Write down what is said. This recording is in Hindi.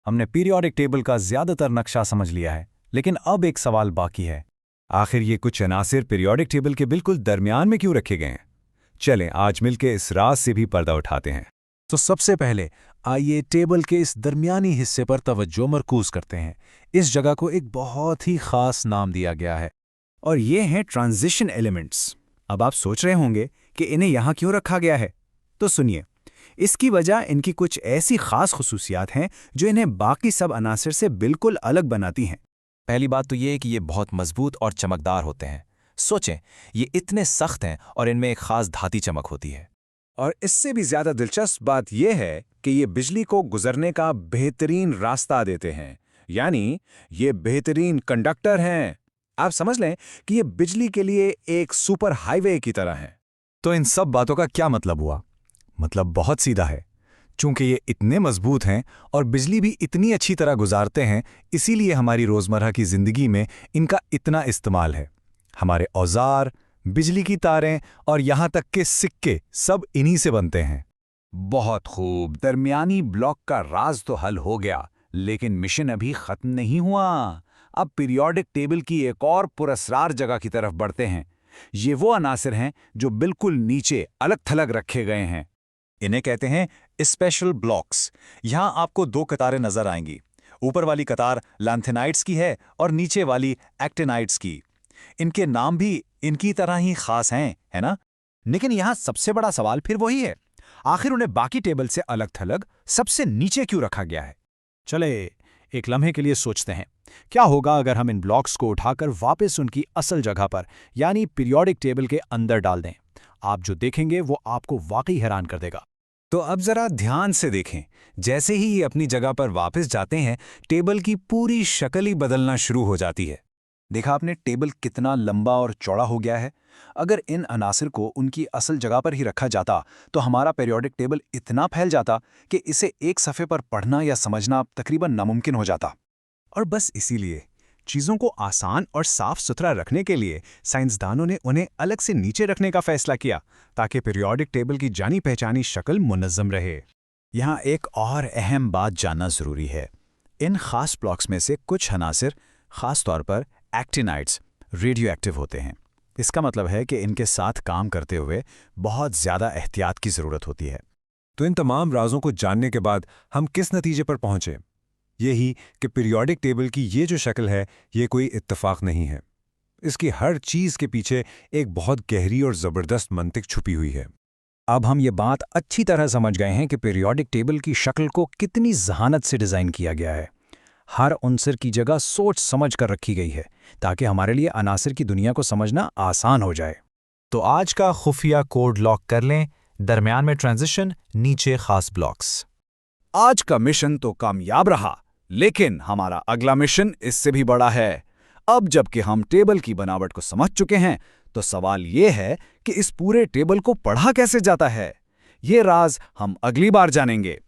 हमने पीरियोडिक टेबल का ज्यादातर नक्शा समझ लिया है, लेकिन अब एक सवाल बाकी है। आखिर ये कुछ अनासिर पीरियोडिक टेबल के बिल्कुल दरमियान में क्यों रखे गए हैं? चलें आज मिलकर इस राज से भी पर्दा उठाते हैं। तो सबसे पहले आइए टेबल के इस दरमियानी हिस्से पर तवज्जो मरकूज करते हैं। इस जगह को एक बहुत ही खास नाम दिया गया है और ये हैं ट्रांजिशन एलिमेंट्स। अब आप सोच रहे होंगे कि इन्हें यहाँ क्यों रखा गया है, तो सुनिए। इसकी वजह इनकी कुछ ऐसी खास खुसूसियात हैं जो इन्हें बाकी सब अनासिर से बिल्कुल अलग बनाती हैं। पहली बात तो ये है कि ये बहुत मजबूत और चमकदार होते हैं। सोचें, ये इतने सख्त हैं और इनमें एक खास धाती चमक होती है। और इससे भी ज्यादा दिलचस्प बात यह है कि ये बिजली को गुजरने का बेहतरीन रास्ता देते हैं, यानी ये बेहतरीन कंडक्टर हैं। आप समझ लें कि ये बिजली के लिए एक सुपर हाईवे की तरह हैं। तो इन सब बातों का क्या मतलब हुआ? मतलब बहुत सीधा है। चूंकि ये इतने मजबूत हैं और बिजली भी इतनी अच्छी तरह गुजारते हैं, इसीलिए हमारी रोज़मर्रा की ज़िंदगी में इनका इतना इस्तेमाल है। हमारे औजार, बिजली की तारें और यहाँ तक के सिक्के सब इन्हीं से बनते हैं। बहुत खूब, दरमियानी ब्लॉक का राज तो हल हो गया, लेकिन मिशन अभी खत्म नहीं हुआ। अब पीरियोडिक टेबल की एक और पुरस्कार जगह की तरफ बढ़ते हैं। ये वो अनासिर हैं जो बिल्कुल नीचे अलग थलग रखे गए हैं। इन्हें कहते हैं स्पेशल ब्लॉक्स। यहाँ आपको दो कतारें नजर आएंगी। ऊपर वाली कतार लैंथेनाइट्स की है और नीचे वाली एक्टिनाइट्स की। इनके नाम भी इनकी तरह ही खास हैं, है ना? लेकिन यहाँ सबसे बड़ा सवाल फिर वही है, आखिर उन्हें बाकी टेबल से अलग थलग सबसे नीचे क्यों रखा गया है? चले एक लम्हे के लिए सोचते हैं, क्या होगा अगर हम इन ब्लॉक्स को उठाकर वापस उनकी असल जगह पर यानी पीरियोडिक टेबल के अंदर डाल दें? आप जो देखेंगे वो आपको वाकई हैरान कर देगा। तो अब जरा ध्यान से देखें। जैसे ही ये अपनी जगह पर वापस जाते हैं, टेबल की पूरी शक्ल ही बदलना शुरू हो जाती है। देखा आपने टेबल कितना लंबा और चौड़ा हो गया है? अगर इन अनासिर को उनकी असल जगह पर ही रखा जाता तो हमारा पीरियोडिक टेबल इतना फैल जाता कि इसे एक सफ़े पर पढ़ना या समझना तकरीबन नामुमकिन हो जाता। और बस इसीलिए चीज़ों को आसान और साफ सुथरा रखने के लिए साइंसदानों ने उन्हें अलग से नीचे रखने का फैसला किया, ताकि पीरियोडिक टेबल की जानी पहचानी शक्ल मुनज़्ज़म रहे। यहाँ एक और अहम बात जानना ज़रूरी है। इन खास ब्लॉक्स में से कुछ अनासिर, ख़ास तौर पर एक्टिनाइट्स, रेडियो एक्टिव होते हैं। इसका मतलब है कि इनके साथ काम करते हुए बहुत ज़्यादा एहतियात की ज़रूरत होती है। तो इन तमाम राज़ों को जानने के बाद हम किस नतीजे पर पहुँचे? यही कि पीरियोडिक टेबल की ये जो शक्ल है, ये कोई इत्तेफाक नहीं है। इसकी हर चीज़ के पीछे एक बहुत गहरी और ज़बरदस्त मंतिक छुपी हुई है। अब हम ये बात अच्छी तरह समझ गए हैं कि पीरियोडिक टेबल की शक्ल को कितनी जहानत से डिज़ाइन किया गया है। हर उनसर की जगह सोच समझ कर रखी गई है, ताकि हमारे लिए अनासिर की दुनिया को समझना आसान हो जाए। तो आज का खुफिया कोड लॉक कर लें, दरमियान में ट्रांजिशन, नीचे खास ब्लॉक्स। आज का मिशन तो कामयाब रहा, लेकिन हमारा अगला मिशन इससे भी बड़ा है। अब जबकि हम टेबल की बनावट को समझ चुके हैं, तो सवाल ये है कि इस पूरे टेबल को पढ़ा कैसे जाता है। ये राज हम अगली बार जानेंगे।